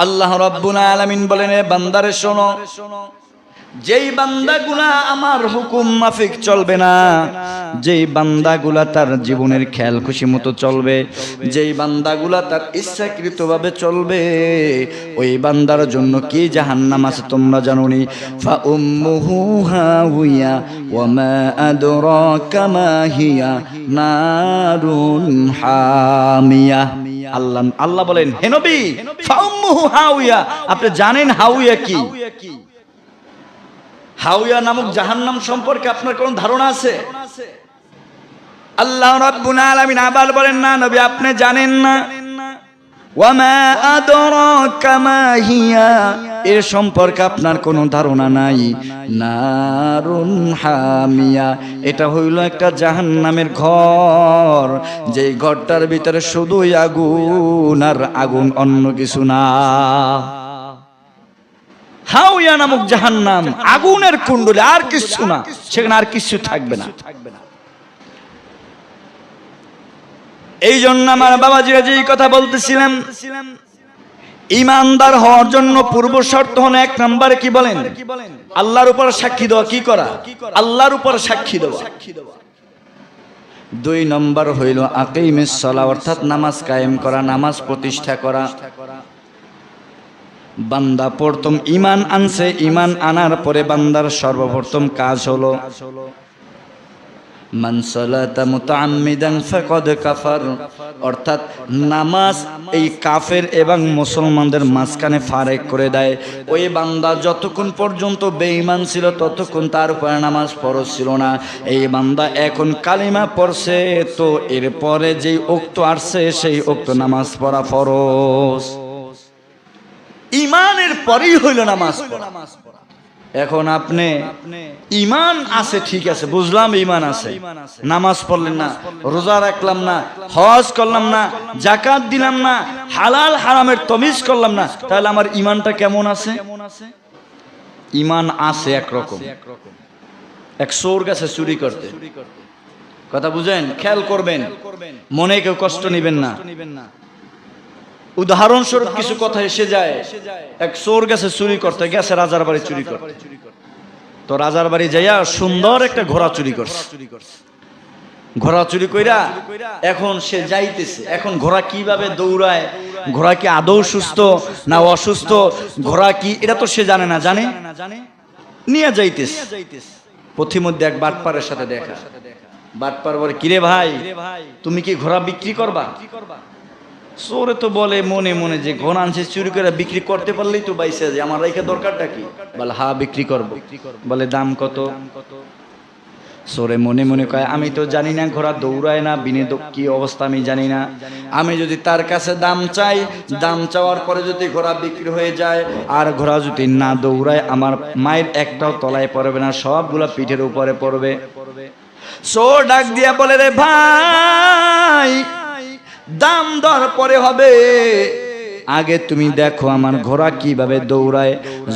আল্লাহ রাব্বুল আলামিন বলেন, এ বান্দারে শোনো, যেই বান্দাগুলা আমার হুকুম মাফিক চলবে না, যেই বান্দাগুলা তার জীবনের খেয়াল খুশি মতো চলবে, যেই বান্দাগুলা তার ইচ্ছাকৃতভাবে চলবে, ওই বান্দার জন্য কি জাহান্নাম আছে তোমরা জানোনি? ফা উম্মুহু হাওিয়া ওয়া মা আদরাকা মা হিয়া নারুন হামিয়া। আল্লাহ বলেন, হে নবী, ফা উম্মুহু হাওিয়া, আপনি জানেন হাওিয়া কি? হাওিয়া নামক জাহান্নাম সম্পর্কে আপনার কোন ধারণা আছে? আল্লাহ রাব্বুল আলামিন আবার বলেন, না নবী আপনি জানেন না। ওয়া মা আদরাকা মা হিয়া, এর সম্পর্কে আপনার কোনো ধারণা নাই। নারুন হামিয়া, এটা হইল একটা জাহান্নামের ঘর, যেই ঘরটার ভিতরে শুধুই আগুন আর আগুন, অন্য কিছু না। হাওিয়া নামক জাহান্নাম, আগুনের কুণ্ডলী, আর কিছু না, সেখানে আর কিছু থাকবে না। এই জন্য আমার বাবাজিরা যেই কথা বলতেছিলাম, ঈমানদার হওয়ার জন্য পূর্ব শর্ত হলো, এক নম্বরে কি বলেন? আল্লাহর উপর সাক্ষী দেওয়া। কি করা? আল্লাহর উপর সাক্ষী দেওয়া। দুই নম্বর হইল আকিমিস সালাহ, অর্থাৎ নামাজ কায়েম করা, নামাজ প্রতিষ্ঠা করা। বান্দা প্রথম ঈমান আনছে, ঈমান আনার পরে বান্দার সর্বপ্রথম কাজ হলো মান সালাতা মুতাআম্মিদান ফাকাদ কাফার, অর্থাৎ নামাজ এই কাফের এবং মুসলমানদের মাঝখানে ফারেক করে দেয়। ওই বান্দা যতক্ষণ পর্যন্ত বেঈমান ছিল ততক্ষণ তার উপরে নামাজ ফরজ ছিল না। এই বান্দা এখন কালিমা পড়ছে, তো এরপরে যেই ওক্ত আসছে সেই ওক্ত নামাজ পড়া ফরজ। ঈমানের পরেই হইল নামাজ পড়া। এখন আপনি ঈমান আছে, ঠিক আছে, বুঝলাম ঈমান আছে, নামাজ পড়লেন না, রোজা রাখলাম না, হজ করলাম না, যাকাত দিলাম না, হালাল হারামের তমিজ করলাম না, তাহলে আমার ঈমানটা কেমন আছে? ঈমান আছে একরকম। এক চোর গেছে চুরি করতে, কথা বুঝেন, খেয়াল করবেন, মনে কেউ কষ্ট নেবেন না। উদাহরণস্বরূপ কিছু কথা এসে যায়, এক চোর গেছে চুরি করতে, গেছে রাজার বাড়ি চুরি করতে। তো রাজার বাড়ি যাইয়া সুন্দর একটা ঘোড়া চুরি করছে। ঘোড়া চুরি কইরা এখন সে যাইতেছে। এখন ঘোড়া কিভাবে দৌড়ায়, ঘোড়া কি আদৌ সুস্থ না অসুস্থ, ঘোড়া কি এটা তো সে জানে না, জানে নিয়ে যাইতেছে। পথিমধ্যে এক বাটপারের সাথে দেখা। বাটপার বলে, কিরে ভাই, তুমি কি ঘোড়া বিক্রি করবা? চোরে তো বলে মনে মনে যে ঘোড়া আনছে চুরি করে, বিক্রি করতে পারলেই তো বাইসে যায়, আমার রেখে দরকারটা কি? বলে হ্যাঁ বিক্রি করবো। বলে দাম কত? চোরে মনে মনে কয়, আমি তো জানি না ঘোড়া দৌড়ায় না বিনে কি অবস্থা আমি জানি না। আমি যদি তার কাছে দাম চাই, দাম চাওয়ার পরে যদি ঘোড়া বিক্রি হয়ে যায় আর ঘোড়া যদি না দৌড়ায়, আমার মায়ের একটাও তলায় পড়বে না, সবগুলা পিঠের উপরে পড়বে। চোর ডাক দিয়া বলে, রে ভাই, দাম দর পরে হবে, আগে তুমি দেখো আমার ঘোড়া কিভাবে দৌড়ায়।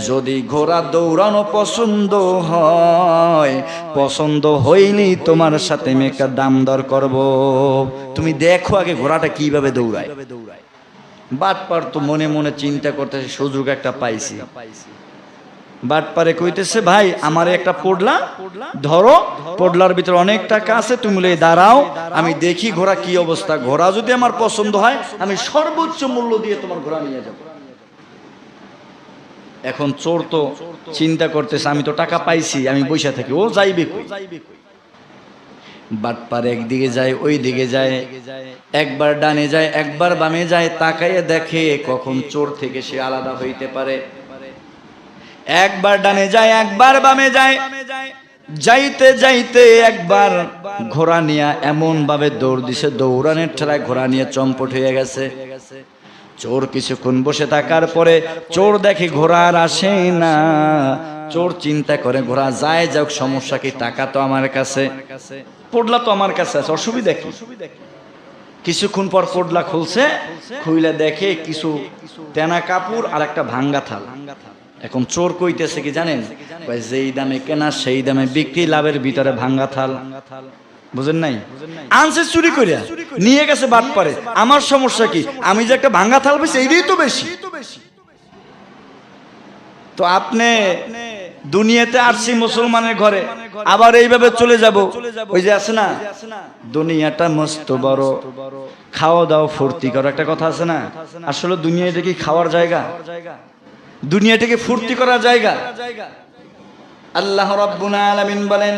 যদি ঘোড়া দৌড়ানো পছন্দ হয়, পছন্দ হইনি তোমার সাথে আমি একটা দাম দর করব, তুমি দেখো আগে ঘোড়াটা কিভাবে দৌড়ায়। বাটপার তো মনে মনে চিন্তা করতেছে, সুযোগ একটা পাইছি। বাটপারে কইতেছে, ভাই আমার একটা পোডলা ধরো, পোডলার ভিতরে অনেক টাকা আছে, তুমি দাঁড়াও, আমি দেখি ঘোড়া কি অবস্থা, ঘোড়া যদি আমার পছন্দ হয় আমি সর্বোচ্চ মূল্য দিয়ে তোমার ঘোড়া নিয়ে যাব। এখন চোর তো চিন্তা করতেছে, আমি তো টাকা পাইছি, আমি বসে থাকি, ও যাইবে কই? বাটপার একদিকে যায়, ওই দিকে যায়, একবার ডানে যায়, একবার বামে যায়, তাকাইয়ে দেখে কখন চোর থেকে সে আলাদা হইতে পারে। একবার ডানে যায়, একবার বামে যায়, যাইতে যাইতে একবার ঘোড়া নিয়ে এমন ভাবে দৌড় দিছে, দৌড়ানোর ঠেলায় ঘোড়া নিয়ে চম্পট হয়ে গেছে। চোর কিছুক্ষণ বসে থাকার পরে চোর দেখে ঘোড়া আর আসে না। চোর চিন্তা করে, ঘোড়া যায় যাক, সমস্যা কি, টাকা তো আমার কাছে, পোডলা তো আমার কাছে আছে, অসুবিধা কি? কিছুক্ষণ পর পোডলা খুলছে, খুইলে দেখে কিছু তেনা কাপড় আর একটা ভাঙ্গা থাল। এখন চোর কইতেছে কি জানেন, যেই দামে কেনা সেই দামে বিক্রি, লাভের ভিতরে ভাঙ্গা থাল। বুঝেন নাই? আনছে চুরি কইরা নিয়ে গেছে বাটপারে। আমার সমস্যা কি, আমি যে একটা ভাঙ্গা থাল পেয়েছি এইটাই তো বেশি। তো আপনি দুনিয়াতে আসছি মুসলমানের ঘরে, আবার এইভাবে চলে যাব, ওই যে আছে না দুনিয়াটা মস্ত বড়, খাওয়া দাওয়া ফুর্তি করো, একটা কথা আছে না। আসলে দুনিয়াটা কি খাওয়ার জায়গা? দুনিয়াটা কি ফুর্তি করার জায়গা? আল্লাহ রাব্বুল আলামিন বলেন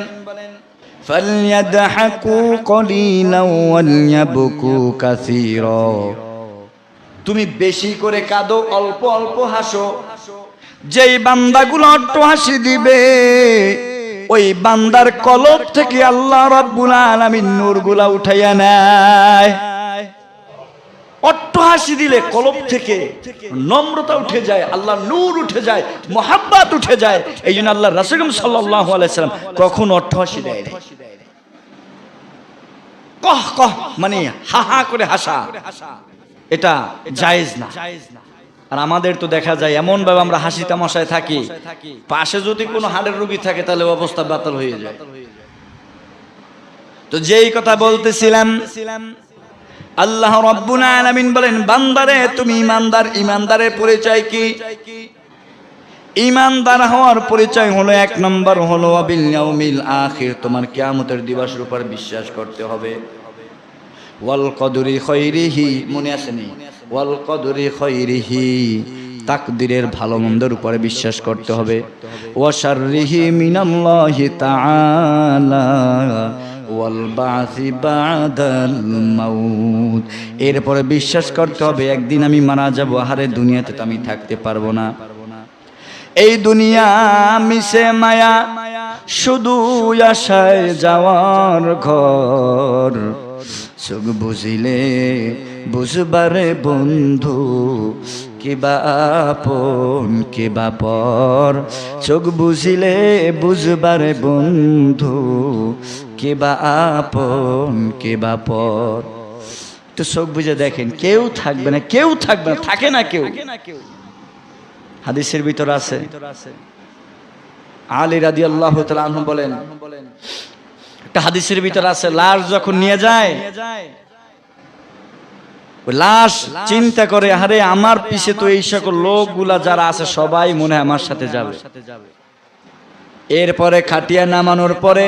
ফালইয়াদহাকু কলিলাও ওয়ালইয়াবকু কাসীরা। তুমি বেশি করে কাঁদো, অল্প অল্প হাসো। যেই বান্দাগুলো অট্ট হাসি দিবে, ওই বান্দার কলব থেকে আল্লাহ রাব্বুল আলামিন নূরগুলা উঠাইয়া নেয়। অট্ট হাসি দিলে কলব থেকে নম্রতা উঠে যায়, আল্লাহ নূর উঠে যায়, মোহাব্বত উঠে যায়। এই জন্য আল্লাহ রাসূল সাল্লাল্লাহু আলাইহি সাল্লাম কখনো অট্ট হাসি দেয় না। কহ কহ মানে হা হা করে হাসা, এটা জায়েজ না। আর আমাদের তো দেখা যায় এমন ভাবে আমরা হাসি তামাশায় থাকি, পাশে যদি কোনো হাড়ের রোগী থাকে তাহলে অবস্থা বাতাল হয়ে যায়। তো যেই কথা বলতেছিলাম, আল্লাহ রাব্বুল আলামিন বলেন বান্দারে তুমি ইমানদার। ইমানদারের পরিচয় কি? ইমানদার হওয়ার পরিচয় হলো, এক নম্বর হলো বিল ইয়াউমিল আখির, তোমার কিয়ামতের দিবসের উপর বিশ্বাস করতে হবে। ওয়াল কদরি খায়রিহি, মনে আসেনি? ওয়াল কদরি খায়রিহি, তাকদীরের ভালো মন্দের উপরে বিশ্বাস করতে হবে। ওয়া শাররিহি মিনাল্লাহি তাআলা ওয়াল বাসি বাদাল মাউত, এরপরে বিশ্বাস করতে হবে একদিন আমি মারা যাব, আহারে দুনিয়াতে তো আমি থাকতে পারবো না। এই দুনিয়া মিশে মায়া, শুধু আশায় যাওয়ার ঘর। চোখ বুঝিলে বুঝবারে বন্ধু, কিবা আপন কিবা পর। চোখ বুঝিলে বুঝবারে বন্ধু, কিবা আপন কিবা পর। তো চোখ বুঝে দেখেন, কেউ থাকবে না, কেউ থাকবে না, থাকে না কেউ। হাদিসের ভিতর আছে, আলী রাদিয়াল্লাহু তাআলা আনহু বলেন, একটা হাদিসের ভিতর আছে, লাশ যখন নিয়ে যায়, লাশ চিন্তা করে, আরে আমার পিছে তো এই সকল লোকগুলা যারা আছে সবাই মনে হয় আমার সাথে যাবে। এরপরে খাটিয়া নামানোর পরে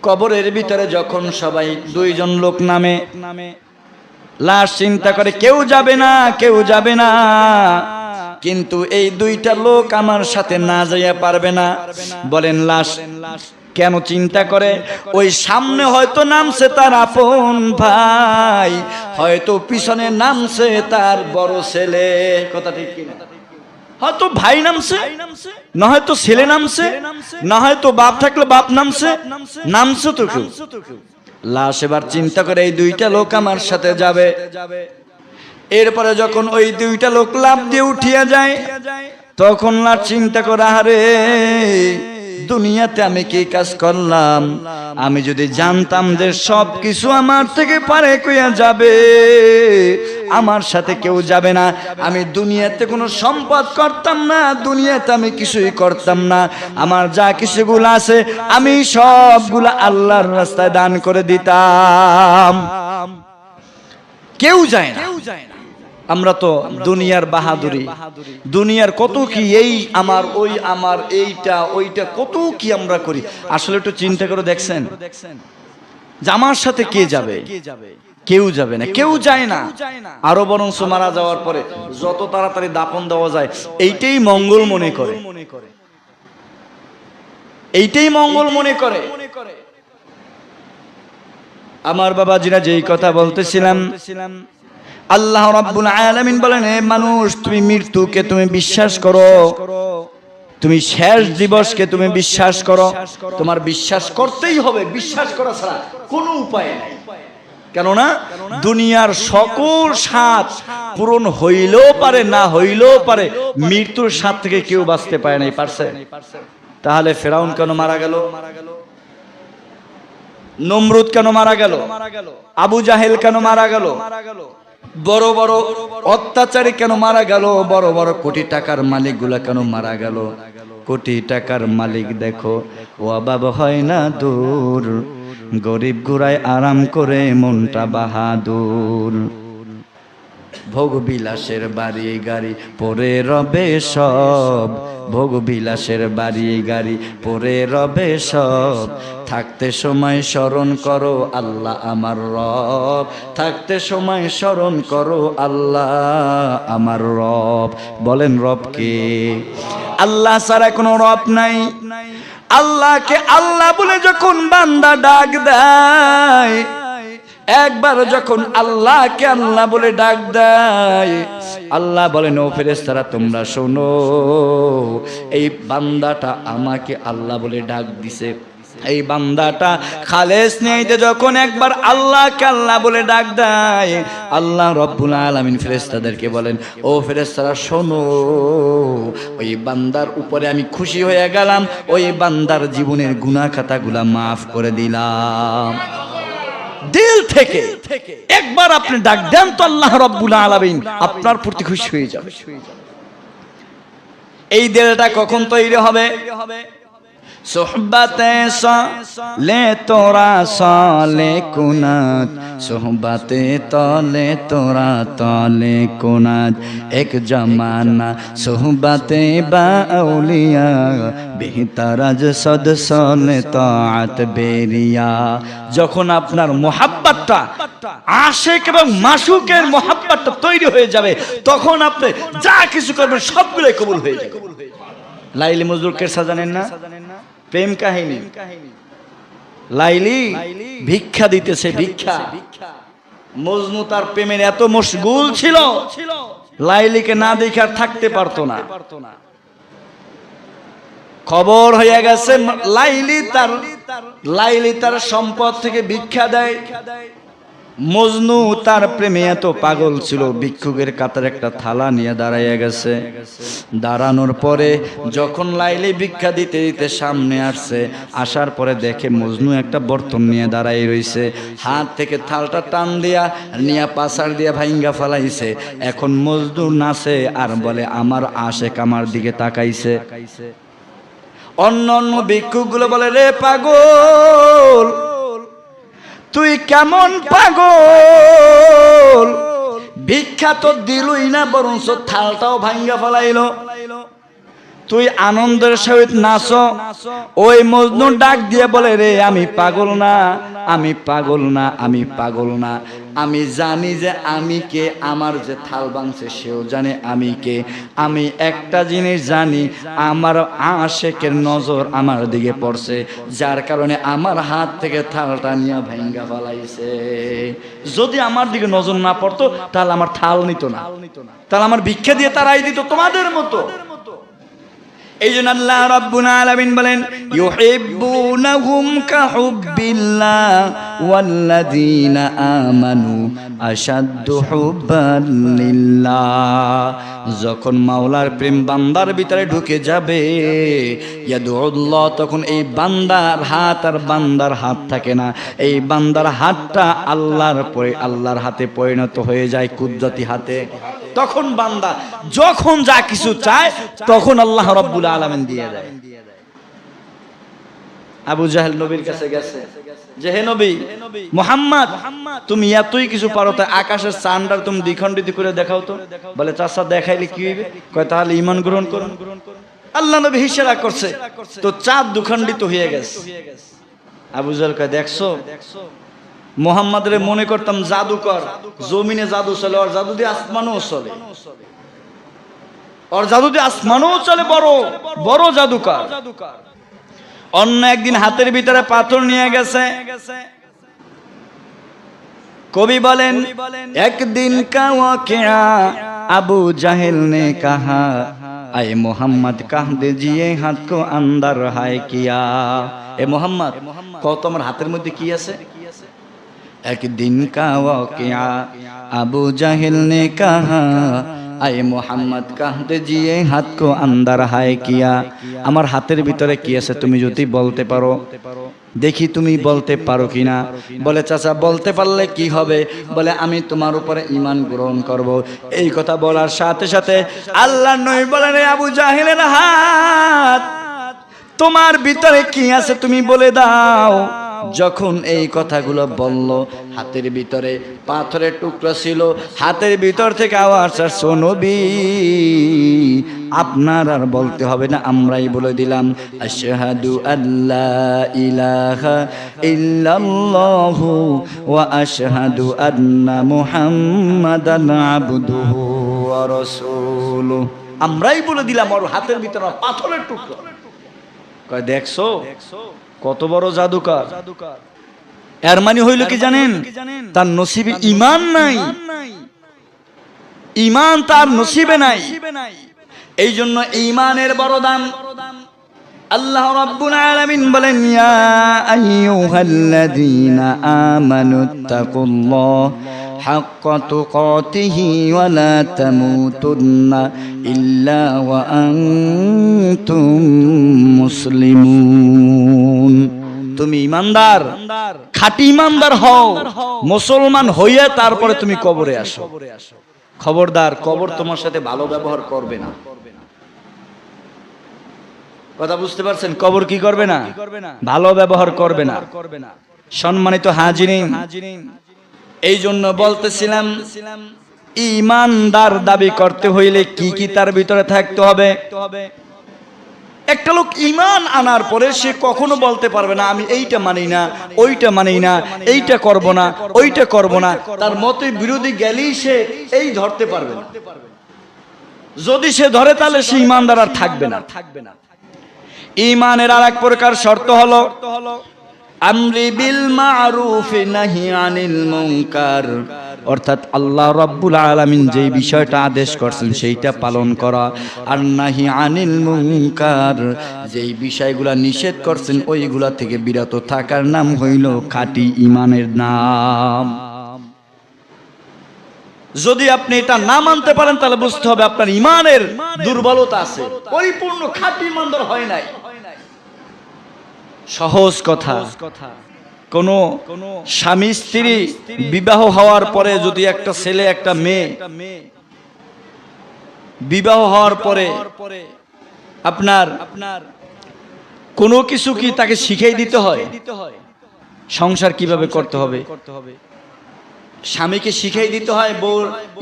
কবরের ভিতরে যখন সবাই দুইজন লোক নামে, লাশ চিন্তা করে কেউ যাবে না, কেউ যাবে না, কিন্তু এই দুইটা লোক আমার সাথে না যাইয়া পারবে না। বলেন লাশ কেন চিন্তা করে? ওই সামনে হয়তো নামছে তার আপন ভাই, হয়তো পিছনে নামছে তার বড় ছেলে, কথা ঠিক কিনা? হয়তো ভাই নামছে, না হয়তো ছেলে নামছে, না হয়তো বাপ থাকলে বাপ নামছে, নামছে তো কেউ। লাশ এবার চিন্তা করে এই দুইটা লোক আমার সাথে যাবে। এরপরে যখন ওই দুইটা লোক লাফ দিয়ে উঠিয়া যায়, তখন লাশ চিন্তা করে, আরে দুনিয়াতে আমি কি কাজ করলাম? আমি যদি জানতাম যে সব কিছু আমার থেকে পারে কইয়া যাবে, আমার সাথে কেউ যাবে না, আমি দুনিয়াতে কোনো সম্পদ করতাম না, দুনিয়াতে আমি কিছুই করতাম না, আমার যা কিছুগুলো আছে আমি সবগুলা আল্লাহর রাস্তায় দান করে দিতাম। কেউ যায় না। আমরা তো দুনিয়ার বাহাদুরি, দুনিয়ার কত কি, এই আমার ওই আমার, এইটা ওইটা, কত কি আমরা করি। আসলে একটু চিন্তা করে দেখছেন যে আমার সাথে কে যাবে? কেউ যাবে না, কেউ যায় না। আরো বরঞ্চ মারা যাওয়ার পরে যত তাড়াতাড়ি দাফন দেওয়া যায় এইটাই মঙ্গল মনে করে, এইটাই মঙ্গল মনে করে। আমার বাবাজিরা যেই কথা বলতেছিলাম, আল্লাহ রাব্বুল আলামিন বলেন, হে মানুষ, তুমি মৃত্যুকে তুমি বিশ্বাস করো, তুমি শেষ দিবসকে তুমি বিশ্বাস করো। তোমার বিশ্বাস করতেই হবে, বিশ্বাস করা ছাড়া কোনো উপায় নাই। কেননা দুনিয়ার সকল স্বাদ পূরণ হইলেও পারে, না হইলেও পারে, মৃত্যুর স্বাদ থেকে কেউ বাঁচতে পারে নাই, পারছে? তাহলে ফেরাউন কেন মারা গেল? নমরুদ কেন মারা গেল? আবু জাহেল কেন মারা গেল? বড় বড় অত্যাচারী কেন মারা গেল? বড় বড় কোটি টাকার মালিক গুলা কেন মারা গেল? কোটি টাকার মালিক দেখো অভাব হয় না দূর, গরিব গুড়ায় আরাম করে মনটা বাহাদুর। ভোগ বিলাসের বাড়ি গাড়ি পরে রবে সব, ভোগ বিলাসের বাড়ি গাড়ি পরে রবে সব। থাকতে সময় স্মরণ করো আল্লাহ আমার রব, থাকতে সময় স্মরণ করো আল্লাহ আমার রব। বলেন রব কে? আল্লাহ ছাড়া কোনো রব নাই। আল্লাহকে আল্লাহ বলে যখন বান্দা ডাক দেয়, একবার যখন আল্লাহকে আল্লাহ বলে ডাক দেয়, আল্লাহ বলেন ও ফেরেশতারা তোমরা শোনো, এই বান্দাটা আমাকে আল্লাহ বলে ডাক দিছে। এই বান্দাটা খালেস নিতে যখন একবার আল্লাহকে আল্লাহ বলে ডাক দেয়, আল্লাহ রব্বুল আলামিন ফেরেশতাদেরকে বলেন ও ফেরেশতারা শোনো, ওই বান্দার উপরে আমি খুশি হয়ে গেলাম, ওই বান্দার জীবনের গুনাহ খাতাগুলা মাফ করে দিলাম। দিল থেকে একবার আপনি ডাক দেন তো আল্লাহ রব্বুল আলামিন আপনার প্রতি খুশি হয়ে যাবে। এই দিলটা কখন তৈরি হবে? সোহবাতে সলে তোরা সলে কুনাত, সোহবাতে তলে তোরা তলে কুনাত, এক জমানা সোহবাতে বা আউলিয়া, বেহতারাজ সদ সলে তাআত বেরিয়া। যখন আপনার মোহাব্বতটা আশিক এবং মাশুকের মোহাব্বতটা তৈরি হয়ে যাবে, তখন আপনি যা কিছু করবেন সবগুলোই কবুল হয়ে যাবে। লাইলি মজনুর কেসা জানেন না? প্রেম কাহিনী। লাইলি ভিক্ষা দিতেছে, ভিক্ষা। মজনু তার প্রেমের এত মশগুল ছিল, লাইলিকে না দেখে আর থাকতে পারতো না। খবর হয়ে গেছে লাইলি তার সম্পদ থেকে ভিক্ষা দেয়। মজনু তার প্রেমে এত পাগল ছিল, ভিক্ষুকের কাতার একটা থালা নিয়ে দাঁড়াইয়া গেছে। দাঁড়ানোর পরে যখন লাইলি ভিক্ষা দিতে দিতে সামনে আসছে, আসার পরে দেখে মজনু একটা বর্তন নিয়ে দাঁড়াই রইছে। হাত থেকে থালটা টান দিয়া নিয়ে পাশার দিয়া ভাইঙ্গা ফালাইছে। এখন মজনু নাচে আর বলে আমার আশেক আমার দিকে তাকাইছে। অন্য অন্য ভিক্ষুকগুলো বলে রে পাগল, তুই কেমন পাগল, ভিক্ষা তো দিলই না বরঞ্চ থালটাও ভাঙ্গা ফেলাইলো। তুই আনন্দের সহিত নাচো। ওই মজনু ডাক দিয়ে বলে রে আমি পাগল না, আমি পাগল না, আমি পাগল না। আমি জানি যে আমি কে, আমার যে থাল ভাঙছে সেও জানে আমি কে। আমি একটা জিনিস জানি, আমার আশেকের নজর আমার দিকে পড়ছে, যার কারণে আমার হাত থেকে থালটা নিয়ে ভাঙ্গা ফেলাইছে। যদি আমার দিকে নজর না পড়তো তাহলে আমার থাল নিত না, তাহলে আমার ভিক্ষা দিয়ে তারাই দিত তোমাদের মতো। এই জন্য আল্লাহ রাব্বুল আলামিন বলেন ইউহিব্বুনাহুম কাহুব্বিল্লাহ ওয়াল্লাযীনা আমানু আশাদ্দু হুব্বান লিল্লাহ। যখন মাওলার প্রেম বান্দার ভিতরে ঢুকে যাবে, ইয়াদুল্লাহ, তখন এই বান্দার হাত আর বান্দার হাত থাকে না, এই বান্দার হাতটা আল্লাহর হাতে পরিণত হয়ে যায়, কুদরতি হাতে। তখন বান্দা যখন যা কিছু চায় তখন আল্লাহ রাব্বুল আলামিন দিয়ে দেয়। আবু জাহেল নবীর কাছে গেছে যে হে নবী মুহাম্মদ, তুমি এতই কিছু পারো, তাই আকাশের চাঁদটা তুমি দ্বিখণ্ডিত করে দেখাও তো। বলে চাচা দেখাইলে কি হইবে? কয় তাহলে ঈমান গ্রহণ করুন। আল্লাহ নবী ইশারা করছে, তো চাঁদ দ্বিখণ্ডিত হয়ে গেছে। আবু জাহেল কয় দেখছো, মুহাম্মদের মনে করতাম জাদুকর, জমিনে জাদু চলে, ওর জাদু দিয়ে আসমানও চলে, ওর জাদু দিয়ে আসমানও চলে, বড় বড় জাদুকর। অন্য একদিন হাতের ভিতরে পাথর নিয়ে গেছে। কবি বলেন একদিন কা ওয়াকিয়া আবু জাহেল নে কাহা, আয়ে মোহাম্মদ কাহ দিজিয়ে হাত কো আন্দার হায় কিয়া। এ মোহাম্মদ কত আমার হাতের মধ্যে কি আছে? একদিন কা ওয়াকিয়া আবু জাহেল নে কাহা, আয়ে মোহাম্মদ কাহ দিজিয়ে হাত কো আন্দার হায় কিয়া। আমার হাতের ভিতরে কি আছে তুমি যদি বলতে পারো, দেখি তুমি বলতে পারো কিনা। বলে চাচা বলতে পারলে কি হবে? বলে আমি তোমার উপরে ঈমান গ্রহণ করব। এই কথা বলার সাথে সাথে আল্লাহর নবী বলেন আবু জাহেলের হাত, তোমার ভিতরে কি আছে তুমি বলে দাও। যখন এই কথাগুলো বলল, হাতের ভিতরে পাথরের টুকরা ছিল, হাতের ভিতর থেকে আওয়াজ আসছে, নবী আপনার আর বলতে হবে না, আমরাই বলে দিলাম, আশহাদু আল্লা ইলাহা ইল্লাল্লাহু ওয়া আশহাদু আন্না মুহাম্মাদান আবদুহু ওয়া রাসূলুহু। আমরাই বলে দিলাম, ওর হাতের ভিতরে পাথরের টুকরা। কয় দেখছো কত বড় জাদুকর। এর মানে হইল কি জানেন, তার নসিবে ঈমান নাই, ঈমান তার নসিবে নাই। এই জন্য ঈমানের বড় দাম। আল্লাহ রাব্বুল আলামিন বলেন, ইয়া আইয়ুহাল্লাযীনা আমানুত্তাকুল্লাহ হাক্কা তুকাতিহি ওয়া লা তামুতুন্না ইল্লা ওয়া আনতুম মুসলিমুন। তুমি ঈমানদার, খাঁটি ঈমানদার হও, মুসলমান হইয়া তারপরে তুমি কবরে আসো। খবরদার, কবর তোমার সাথে ভালো ব্যবহার করবে না। কথা বুঝতে পারছেন? কবর কি করবে না? ভালো ব্যবহার করবে না। সম্মানিত হাজিরিন, এই জন্য বলতেছিলাম, ঈমানদার দাবি করতে হইলে কি কি তার ভিতরে থাকতে হবে। একটা লোক ঈমান আনার পরে সে কখনো বলতে পারবে না আমি এইটা মানি না, ওইটা মানি না, এইটা করব না, ওইটা করব না। তার মতে বিরোধী গেলেই সে এই ধরতে পারবে না। যদি সে ধরে তাহলে সে ঈমানদার আর থাকবে না। ঈমানের আর এক প্রকার শর্ত হলো আমরি বিল মারুফ নাহি আনিল মুনকার, অর্থাৎ আল্লাহ রাব্বুল আলামিন যেই বিষয়টা আদেশ করছেন সেইটা পালন করা, আর নাহি আনিল মুনকার যেই বিষয়গুলা নিষেধ করছেন ওইগুলা থেকে বিরত থাকার নাম হইল খাঁটি ঈমানের নাম। যদি আপনি এটা না মানতে পারেন তাহলে বুঝতে হবে আপনার ঈমানের দুর্বলতা আছে, পরিপূর্ণ খাঁটি ঈমানদার হয় নাই। সহজ কথা, কোন স্বামী স্ত্রী বিবাহ হওয়ার পরে যদি একটা ছেলে একটা মেয়ে বিবাহ হওয়ার পরে আপনার কোনো কিছু কি তাকে শিখিয়ে দিতে হয়? সংসার কিভাবে করতে হবে স্বামীকে শিখিয়ে দিতে হয়, বউ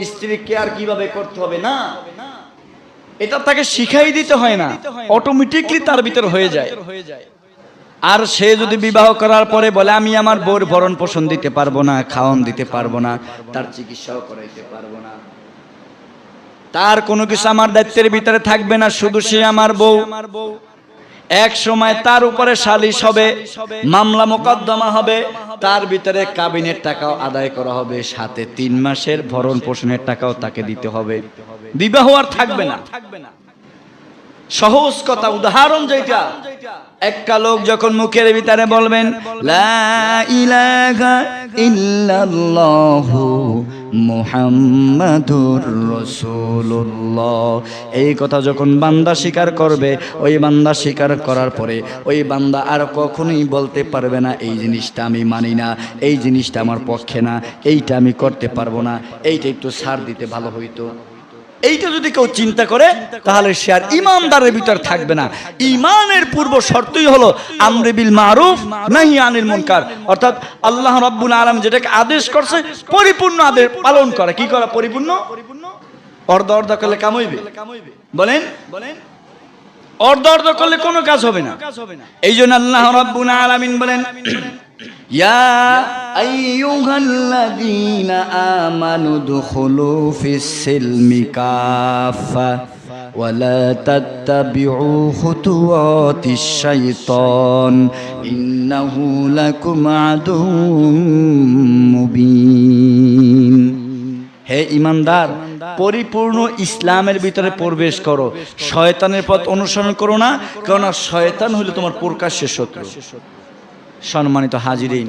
স্ত্রীর কেয়ার কিভাবে করতে হবে? না, এটা তাকে শিখিয়ে দিতে হয় না, অটোমেটিকলি তার ভিতর হয়ে যায়। আর সে যদি বিবাহ করার পরে বলে আমি আমার বউর ভরণ পোষণ দিতে পারবো না, খাওয়ান দিতে পারবো না, তার চিকিৎসাও করাইতে পারবো না, তার কোনো কিছু আমার দায়িত্বের ভিতরে থাকবে না, শুধু সে আমার বউ, এক সময় তার উপরে সালিশ হবে, মামলা মোকদ্দমা হবে, তার ভিতরে কাবিনের টাকাও আদায় করা হবে, সাথে 3 মাসের ভরণ পোষণের টাকাও তাকে দিতে হবে। বিবাহ আর থাকবে না। সহজ কথা, উদাহরণ যেটা, একটা লোক যখন মুখের ভিতরে বলবেন লা ইলাহা ইল্লাল্লাহু মুহাম্মাদুর রাসূলুল্লাহ, এই কথা যখন বান্দা স্বীকার করবে, ওই বান্দা স্বীকার করার পরে ওই বান্দা আর কখনোই বলতে পারবে না এই জিনিসটা আমি মানি না, এই জিনিসটা আমার পক্ষে না, এইটা আমি করতে পারবো না, এইটা একটু ছাড় দিতে ভালো হইতো। এইটা যদি কেউ চিন্তা করে তাহলে সে আর ঈমানদারের ভিতর থাকবে না। ঈমানের পূর্ব শর্তই হলো আমরি বিল মারুফ নাহি আনিল মুনকার, অর্থাৎ আল্লাহ রাব্বুল আলামিন যেটাকে আদেশ করছে পরিপূর্ণ আদেশ পালন করা। কি করা? পরিপূর্ণ। অর্ধ অর্ধ করলে কাম হইবে? বলেন, অর্ধ অর্ধ করলে কোনো কাজ হবে না। এই জন্য আল্লাহ রাব্বুল আলামিন বলেন, ইয়া আইয়ুহাল্লাযীনা আমানু দুখুলু ফিস সিলমি কাফা ওয়া লা তাত্তাবিউ খুতুওয়াতিশ শাইতান ইন্নাহু লাকুম আদুউম মুবিন। হে ঈমানদার, পরিপূর্ণ ইসলামের ভিতরে প্রবেশ করো, শয়তানের পথ অনুসরণ করো না, কারণ শয়তান হলো তোমার প্রকাশ্য শত্রু। সম্মানিত হাজিরিন,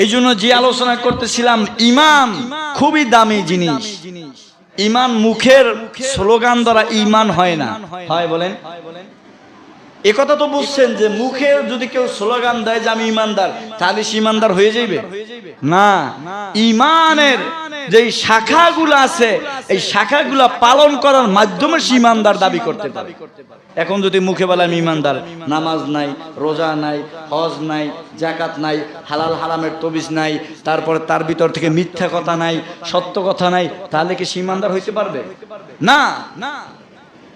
এই জন্য যে আলোচনা করতেছিলাম, ঈমান খুবই দামি জিনিস। ঈমান মুখের স্লোগান দ্বারা ঈমান হয় না। হয় বলেন? একথা তো বুঝছেন যে মুখে যদি কেউ স্লোগান দেয় যে আমি ইমানদার, তাহলে সে ইমানদার হয়ে যাবে না। ইমানের যেই শাখাগুলো আছে, এই শাখাগুলো পালন করার মাধ্যমে সে ইমানদার দাবি করতে পারে। এখন যদি মুখে বলে আমি ইমানদার, নামাজ নাই, রোজা নাই, হজ নাই, যাকাত নাই, হালাল হারামের তবিজ নাই, তারপরে তার ভিতর থেকে মিথ্যা কথা নাই, সত্য কথা নাই, তাহলে কি সে ইমানদার হইতে পারবে না?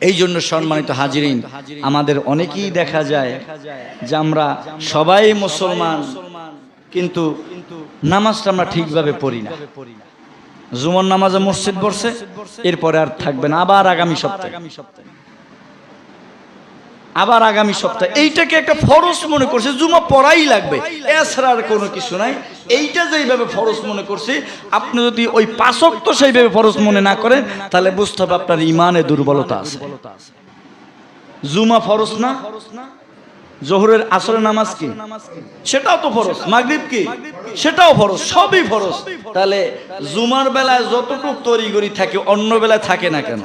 এই জন্য সম্মানিত হাজিরিন, আমাদের অনেকেই দেখা যায় যে আমরা সবাই মুসলমান, কিন্তু নামাজটা আমরা ঠিকভাবে পড়ি না। জুমার নামাজে মসজিদ বসছে, এরপরে আর থাকবে না, আবার আগামী সপ্তাহে, আবার আগামী সপ্তাহে। এইটাকে একটা ফরজ মনে করছে, জুমা পড়াই লাগবে, এছাড়া আর কোনো কিছু নাই। এইটা যেইভাবে ফরজ মনে করছে, আপনি যদি ওই 5 ওয়াক্ত সেইভাবে ফরজ মনে না করেন, তাহলে বুঝতে হবে আপনার ইমানে দুর্বলতা আছে। জুমা ফরজ না? জোহরের আসরের নামাজ কি? সেটাও তো ফরজ। মাগরিব কি? সেটাও ফরজ। সবই ফরজ। তাহলে জুমার বেলায় যতটুকু তড়িঘড়ি থাকে, অন্য বেলায় থাকে না কেন?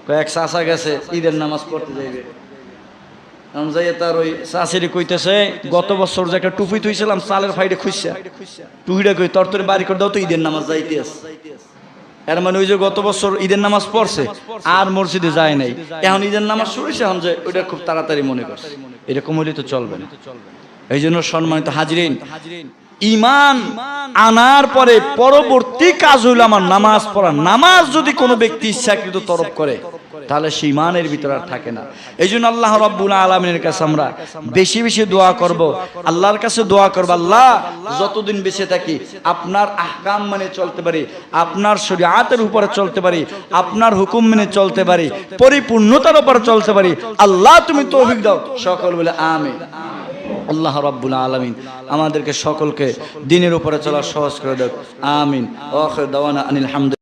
কয়েক চাচা গেছে ঈদের নামাজ পড়তে যাইবে, তার ওই চাষিরি কইতেছে, গত বছর যে একটা টুপি থইছিলাম চালের ফাইডে খুঁজছে, টুপিটা কই তোর তোর বাড়ি করে দাও তো, ঈদের নামাজ যাইতে আছে। এর মানে ওই যে গত বছর ঈদের নামাজ পড়ছে আর মসজিদে যায় নাই, এখন ঈদের নামাজ শুরু হয়েছে, এখন যে ওইটা খুব তাড়াতাড়ি মনে করছে। এরকম হইলে তো চলবে না। এই জন্য সম্মানিত হাজিরিন, ইমান আনার পরে পরবর্তী কাজ হইল আমার নামাজ পড়া। নামাজ যদি কোনো ব্যক্তি ইচ্ছাকৃত তরফ করে, তাহলে সে ইমানের ভিতরে আর থাকে না। এই জন্য আল্লাহ রাব্বুল আলামিনের কাছে আমরা বেশি বেশি দোয়া করব, আল্লাহর কাছে দোয়া করব, আল্লাহ যতদিন বেঁচে থাকি আপনার আহকাম মেনে চলতে পারি, আপনার শরীয়তের উপরে চলতে পারি, আপনার হুকুম মেনে চলতে পারি, পরিপূর্ণতার উপরে চলতে পারি, আল্লাহ তুমি তৌফিক দাও। সকল বলে আমিন। আল্লাহ রাব্বুল আলামিন আমাদেরকে সকলকে দ্বীনের উপরে চলা সহজ করে দাও, আমিন। ওয়া আখির দাওয়ানা আনিল হামদুলিল্লাহ।